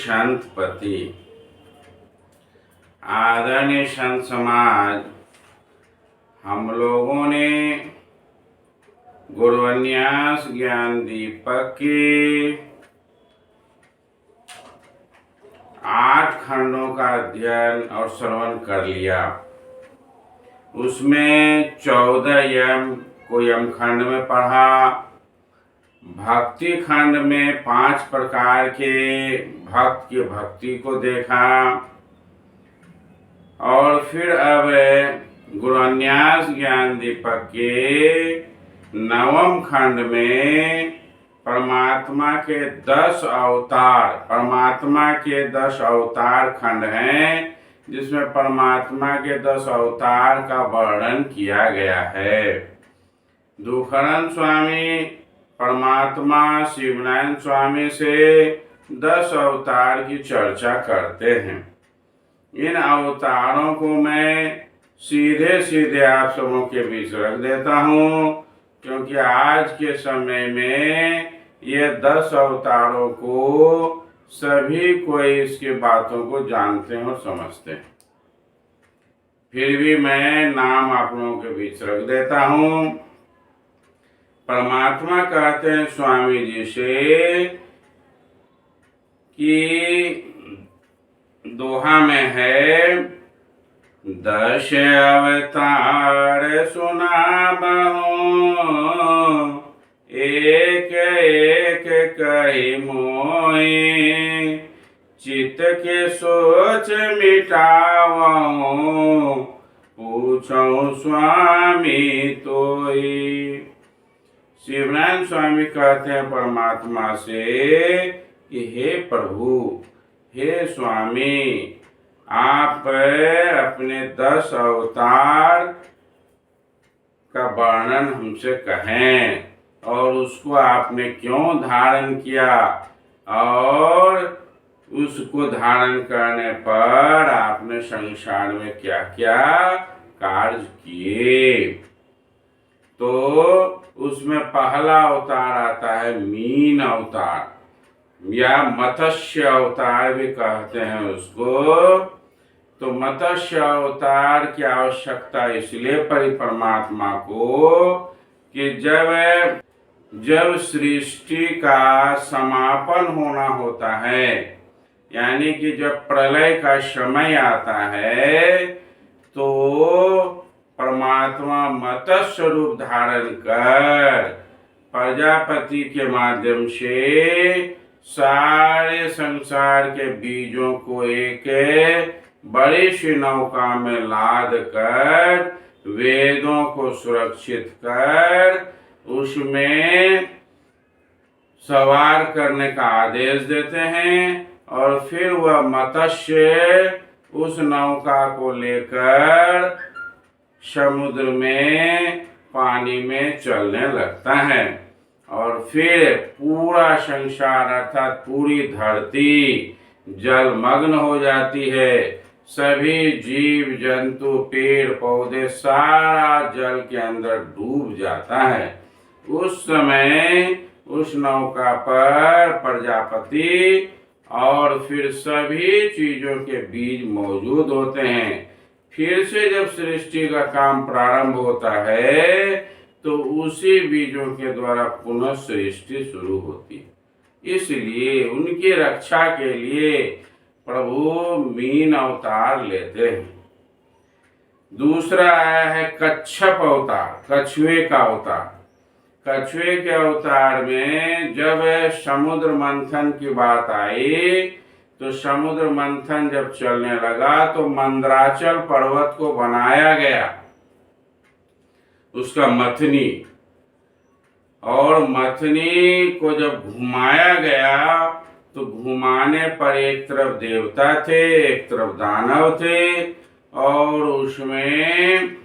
संतपति। आदरणीय संत समाज, हम लोगों ने गुरुन्यास ज्ञान दीपक के 8 खंडों का अध्ययन और श्रवण कर लिया। उसमें 14 यम को यम खंड में पढ़ा। भक्ति खंड में 5 प्रकार के भक्त की भक्ति को देखा। और फिर अब गुरुन्यास ज्ञान दीपक के 9वें खंड में परमात्मा के 10 अवतार, परमात्मा के 10 अवतार खंड हैं, जिसमें परमात्मा के 10 अवतार का वर्णन किया गया है। दुखरानंद स्वामी परमात्मा शिवनारायण स्वामी से 10 अवतार की चर्चा करते हैं। इन अवतारों को मैं सीधे सीधे आप सबों के बीच रख देता हूँ, क्योंकि आज के समय में ये 10 अवतारों को सभी कोई इसकी बातों को जानते हैं और समझते हैं। फिर भी मैं नाम आप लोगों के बीच रख देता हूँ। परमात्मा कहते हैं स्वामी जी से कि दोहा में है, 10 अवतार सुनाबहु, एक एक कही मोई, चित्त के सोच मिटावहु, पूछऊं स्वामी तोई। शिवनारायण स्वामी कहते हैं परमात्मा से कि हे प्रभु, हे स्वामी, आप अपने 10 अवतार का वर्णन हमसे कहें और उसको आपने क्यों धारण किया और उसको धारण करने पर आपने संसार में क्या क्या कार्य किए। तो उसमें पहला अवतार आता है मीन अवतार या मत्स्य अवतार भी कहते हैं उसको। तो मत्स्य अवतार की आवश्यकता इसलिए पड़ी परमात्मा को कि जब सृष्टि का समापन होना होता है, यानी कि जब प्रलय का समय आता है, तो परमात्मा मत्स्य रूप धारण कर प्रजापति के माध्यम से सारे संसार के बीजों को एक बड़ी सी नौका में लाद कर वेदों को सुरक्षित कर उसमें सवार करने का आदेश देते हैं। और फिर वह मत्स्य उस नौका को लेकर समुद्र में पानी में चलने लगता है और फिर पूरा संसार अर्थात पूरी धरती जलमग्न हो जाती है। सभी जीव जंतु पेड़ पौधे सारा जल के अंदर डूब जाता है। उस समय उस नौका पर प्रजापति और फिर सभी चीजों के बीज मौजूद होते हैं। फिर से जब सृष्टि का काम प्रारंभ होता है तो उसी बीजों के द्वारा पुनः सृष्टि शुरू होती है। इसलिए उनकी रक्षा के लिए प्रभु मीन अवतार लेते हैं। दूसरा आया है कच्छप अवतार, कछुए का अवतार। कछुए के अवतार में जब समुद्र मंथन की बात आई तो समुद्र मंथन जब चलने लगा तो मंदराचल पर्वत को बनाया गया, उसका मथनी, और मथनी को जब घुमाया गया तो घुमाने पर एक तरफ देवता थे एक तरफ दानव थे और उसमें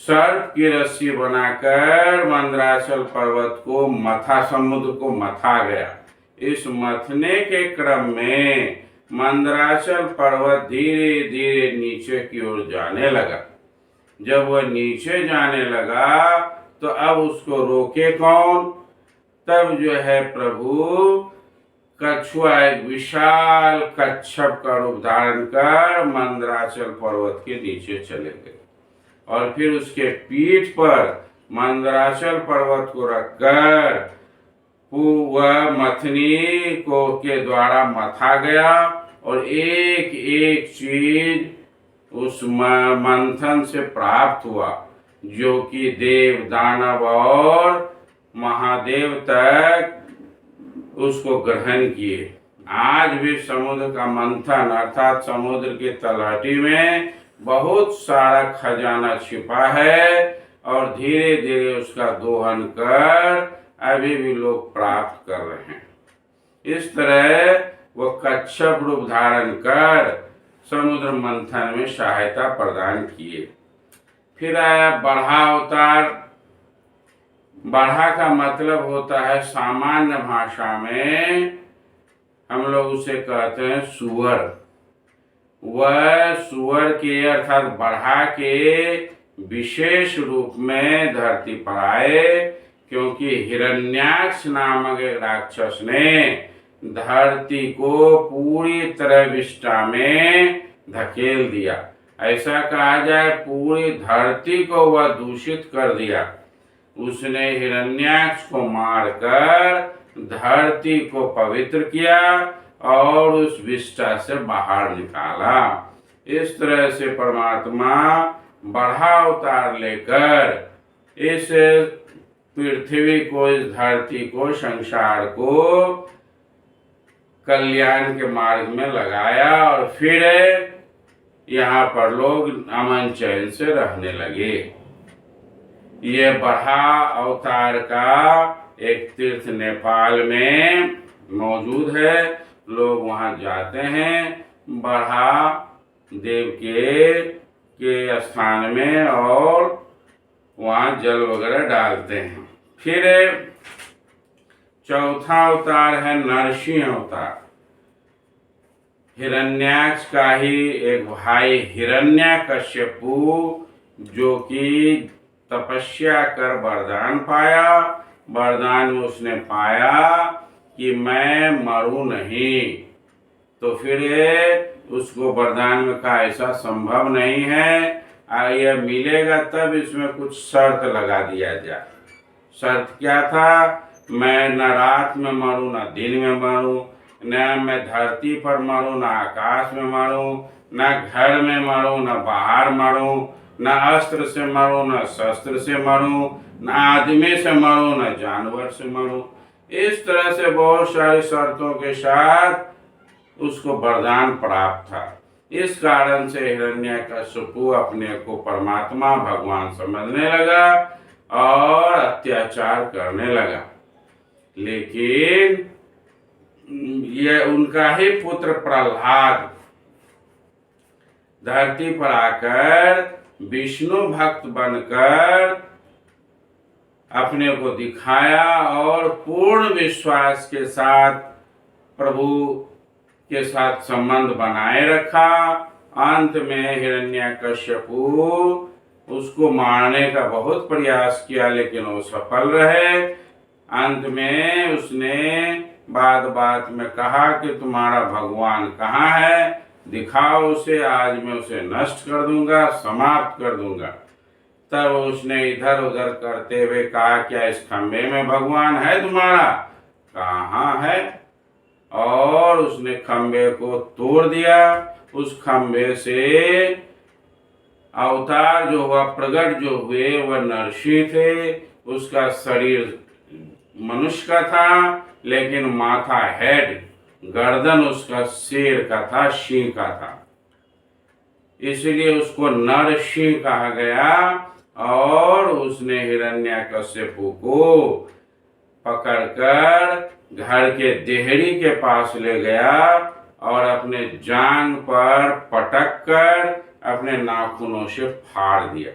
सर्प की रस्सी बनाकर मंदराचल पर्वत को मथा, समुद्र को मथा गया। इस मथने के क्रम में मंदराचल पर्वत धीरे धीरे नीचे की ओर जाने लगा। जब वह नीचे जाने लगा तो अब उसको रोके कौन? तब जो है प्रभु कछुआ एक विशाल कच्छप का रूप धारण कर मंदराचल पर्वत के नीचे चले गए और फिर उसके पीठ पर मंदराचल पर्वत को रखकर वह मथनी को के द्वारा मथा गया और एक एक चीज उस मंथन से प्राप्त हुआ, जो कि देव, दानव और महादेव तक उसको ग्रहण किए। आज भी समुद्र का मंथन अर्थात समुद्र की तलहटी में बहुत सारा खजाना छिपा है और धीरे धीरे उसका दोहन कर अभी भी लोग प्राप्त कर रहे हैं। इस तरह वो कच्छप रूप धारण कर समुद्र मंथन में सहायता प्रदान किए। फिर आया बढ़ा अवतार। बढ़ा का मतलब होता है सामान्य भाषा में हम लोग उसे कहते हैं सुअर। वह सुअर के अर्थात बढ़ा के विशेष रूप में धरती पर आए, क्योंकि हिरण्याक्ष नामक एक राक्षस ने धरती को पूरी तरह विष्ठा में धकेल दिया। ऐसा कहा जाए पूरी धरती को वह दूषित कर दिया। उसने हिरण्याक्ष को मारकर धरती को पवित्र किया और उस विष्ठा से बाहर निकाला। इस तरह से परमात्मा बढ़ा अवतार लेकर इस पृथ्वी को, इस धरती को, संसार को कल्याण के मार्ग में लगाया और फिर यहाँ पर लोग अमन चैन से रहने लगे। ये बढ़ा अवतार का एक तीर्थ नेपाल में मौजूद है। लोग वहाँ जाते हैं बढ़ा देव के स्थान में और वहाँ जल वगैरह डालते हैं। फिर चौथा अवतार है नरसिंह अवतार। हिरण्याक्ष का ही एक भाई हिरण्यकश्यपु, जो कि तपस्या कर वरदान पाया। वरदान में उसने पाया कि मैं मरूं नहीं, तो फिर उसको वरदान में कहा ऐसा संभव नहीं है, यह मिलेगा तब इसमें कुछ शर्त लगा दिया जाए। शर्त क्या था? मैं न रात में मरूं न दिन में मरूं, न मैं धरती पर मरूं न आकाश में मरूं, न घर में मरूं न बाहर मरूं, न अस्त्र से मरूं न शस्त्र से मरूं, न आदमी से मरूं न जानवर से मरूं। इस तरह से बहुत सारी शर्तों के साथ उसको वरदान प्राप्त था। इस कारण से हिरण्यकशिपु अपने को परमात्मा भगवान समझने लगा और अत्याचार करने लगा। लेकिन यह उनका ही पुत्र प्रहलाद धरती पर आकर विष्णु भक्त बनकर अपने को दिखाया और पूर्ण विश्वास के साथ प्रभु के साथ संबंध बनाए रखा। अंत में हिरण्यकशिपु उसको मारने का बहुत प्रयास किया, लेकिन वो सफल रहे। अंत में उसने बात में कहा कि तुम्हारा भगवान कहाँ है, दिखाओ उसे, आज मैं उसे नष्ट कर दूंगा, समाप्त कर दूंगा। तब उसने इधर उधर करते हुए कहा, क्या इस खंबे में भगवान है तुम्हारा? कहाँ है? और उसने खंबे को तोड़ दिया। उस खंबे से अवतार जो हुआ, प्रकट जो हुए, वह नरसिंह थे। उसका शरीर मनुष्य का था, लेकिन माथा, हेड, गर्दन उसका शेर का था, सिंह का था। इसलिए उसको नरसिंह कहा गया। और उसने हिरण्यकशिपु को पकड़कर घर के देहरी के पास ले गया और अपने जांग पर पटक कर अपने नाखूनों से फाड़ दिया।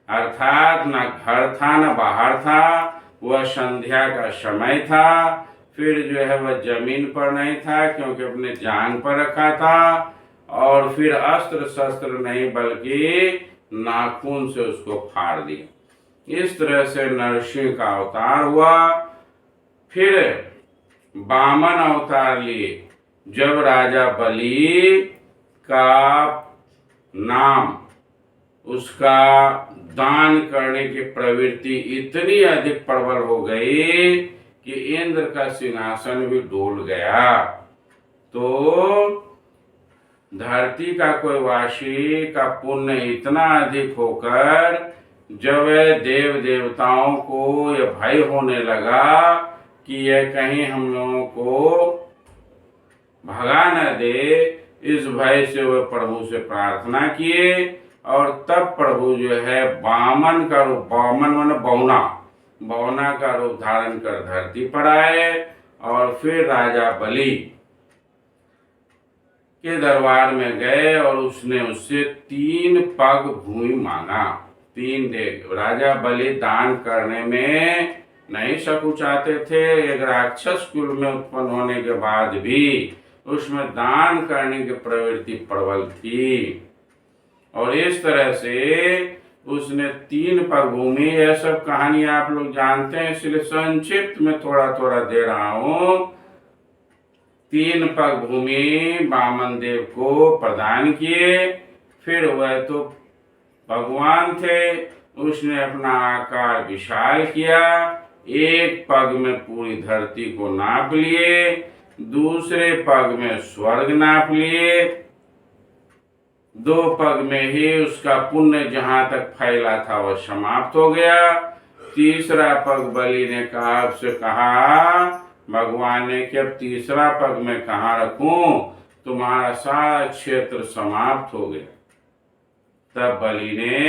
अर्थात न घर था न बाहर था, वह संध्या का समय था। फिर जो है वह जमीन पर नहीं था, क्योंकि अपने जांग पर रखा था। और फिर अस्त्र शस्त्र नहीं बल्कि नाखून से उसको फाड़ दिया। इस तरह से नरसिंह का अवतार हुआ। फिर वामन अवतार लिए। जब राजा बलि का नाम, उसका दान करने की प्रवृत्ति इतनी अधिक प्रबल हो गई कि इंद्र का सिंहासन भी डोल गया। तो धरती का कोई वासी का पुण्य इतना अधिक होकर जब देव देवताओं को यह भय होने लगा कि यह कहीं हम लोगों को भगा न दे, इस भय से वह प्रभु से प्रार्थना किए और तब प्रभु जो है वामन का रूप, वामन माने बौना, बौना का रूप धारण कर धरती पर आए और फिर राजा बलि के दरबार में गए और उसने उससे 3 पग भूमि मांगा। 3 देख, राजा बलि दान करने में नहीं सकुचाते थे। एक राक्षस कुल में उत्पन्न होने के बाद भी उसमें दान करने की प्रवृत्ति प्रबल थी और इस तरह से उसने 3 पग भूमि, यह सब कहानी आप लोग जानते हैं, इसलिए संक्षिप्त में थोड़ा थोड़ा दे रहा हूं। 3 पग भूमि वामन देव को प्रदान किए। फिर वह तो भगवान थे, उसने अपना आकार विशाल किया। 1 पग में पूरी धरती को नाप लिए, दूसरे पग में स्वर्ग नाप लिए, 2 पग में ही उसका पुण्य जहां तक फैला था वह समाप्त हो गया। तीसरा पग बलि ने कहा, उससे कहा भगवान ने कि अब तीसरा पग में कहाँ रखूं, तुम्हारा सारा क्षेत्र समाप्त हो गया। तब बलि ने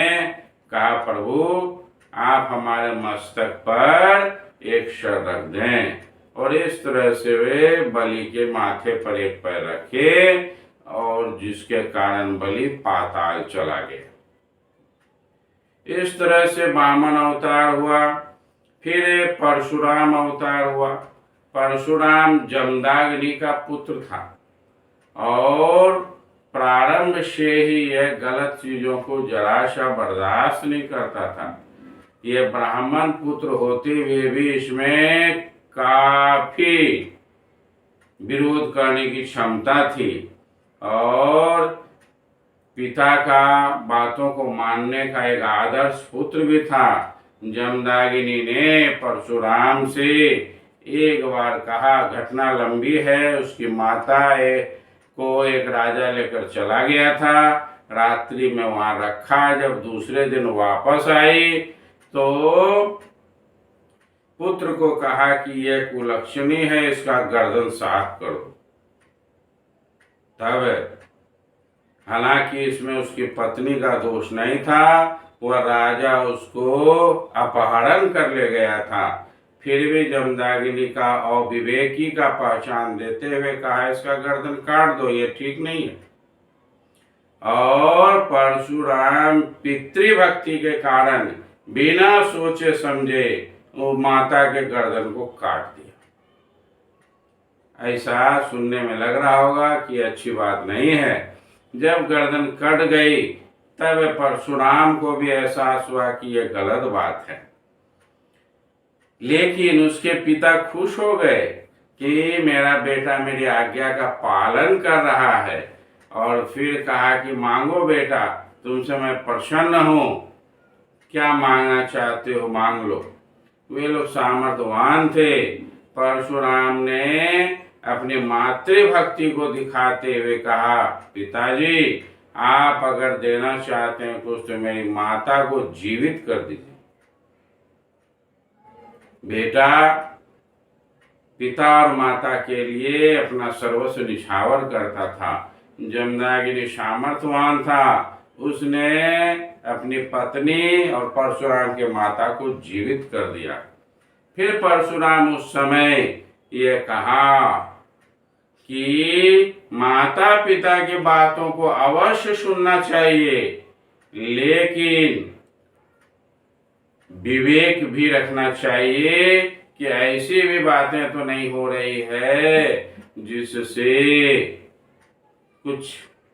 कहा, प्रभु आप हमारे मस्तक पर एक सर रख दें। और इस तरह से वे बलि के माथे पर एक पैर रखे और जिसके कारण बलि पाताल चला गया। इस तरह से वामन अवतार हुआ। फिर परशुराम अवतार हुआ। परशुराम जमदाग्नि का पुत्र था और प्रारंभ से ही यह गलत चीजों को जरा सा बर्दाश्त नहीं करता था। यह ब्राह्मण पुत्र होते हुए भी इसमें काफी विरोध करने की क्षमता थी और पिता का बातों को मानने का एक आदर्श पुत्र भी था। जमदाग्नि ने परशुराम से एक बार कहा, घटना लंबी है, उसकी माता को एक राजा लेकर चला गया था, रात्रि में वहां रखा। जब दूसरे दिन वापस आई तो पुत्र को कहा कि यह कुलक्षणी है, इसका गर्दन साफ करो। तब हालांकि इसमें उसकी पत्नी का दोष नहीं था, वह राजा उसको अपहरण कर ले गया था। फिर भी जमदाग्नि का अविवेकी का पहचान देते हुए कहा, इसका गर्दन काट दो, ये ठीक नहीं है। और परशुराम पितृभक्ति के कारण बिना सोचे समझे वो माता के गर्दन को काट दिया। ऐसा सुनने में लग रहा होगा कि अच्छी बात नहीं है। जब गर्दन कट गई तब परशुराम को भी एहसास हुआ कि यह गलत बात है, लेकिन उसके पिता खुश हो गए कि मेरा बेटा मेरी आज्ञा का पालन कर रहा है। और फिर कहा कि मांगो बेटा, तुमसे मैं प्रसन्न हूं, क्या मांगना चाहते हो मांग लो। वे लोग सामर्थ्यवान थे। परशुराम ने अपनी मातृभक्ति को दिखाते हुए कहा, पिताजी आप अगर देना चाहते हैं कुछ तो मेरी माता को जीवित कर दीजिए। बेटा पिता और माता के लिए अपना सर्वस्व निछावर करता था। जमदाग्नि सामर्थ्यवान था, उसने अपनी पत्नी और परशुराम के माता को जीवित कर दिया। फिर परशुराम उस समय ये कहा कि माता पिता की बातों को अवश्य सुनना चाहिए, लेकिन विवेक भी रखना चाहिए कि ऐसी भी बातें तो नहीं हो रही है जिससे कुछ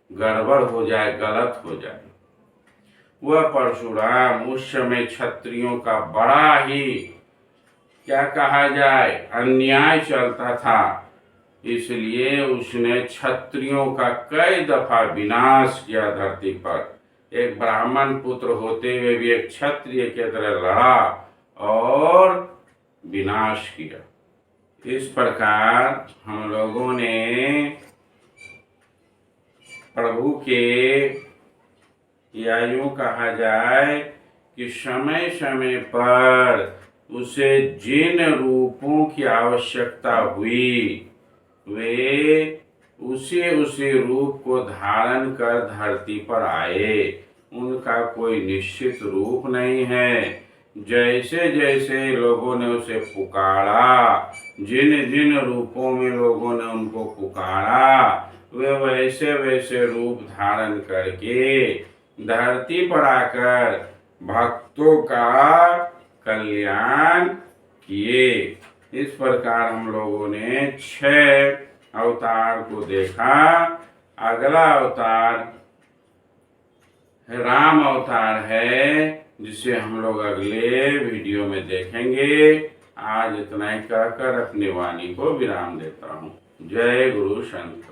गड़बड़ हो जाए, गलत हो जाए। वह परशुराम उस समय क्षत्रियों का बड़ा ही क्या कहा जाए, अन्याय चलता था, इसलिए उसने क्षत्रियों का कई दफा विनाश किया धरती पर। एक ब्राह्मण पुत्र होते हुए भी एक क्षत्रिय के तरह लड़ा और विनाश किया। इस प्रकार हम लोगों ने प्रभु के, या यूं कहा जाए कि समय समय पर उसे जिन रूपों की आवश्यकता हुई वे उसी उसी रूप को धारण कर धरती पर आए। उनका कोई निश्चित रूप नहीं है। जैसे जैसे लोगों ने उसे पुकारा, जिन जिन रूपों में लोगों ने उनको पुकारा, वे वैसे वैसे रूप धारण करके धरती पर आकर भक्तों का कल्याण किए। इस प्रकार हम लोगों ने 6 अवतार को देखा। अगला अवतार राम अवतार है, जिसे हम लोग अगले वीडियो में देखेंगे। आज इतना ही कहकर अपनी वाणी को विराम देता हूँ। जय गुरु संत।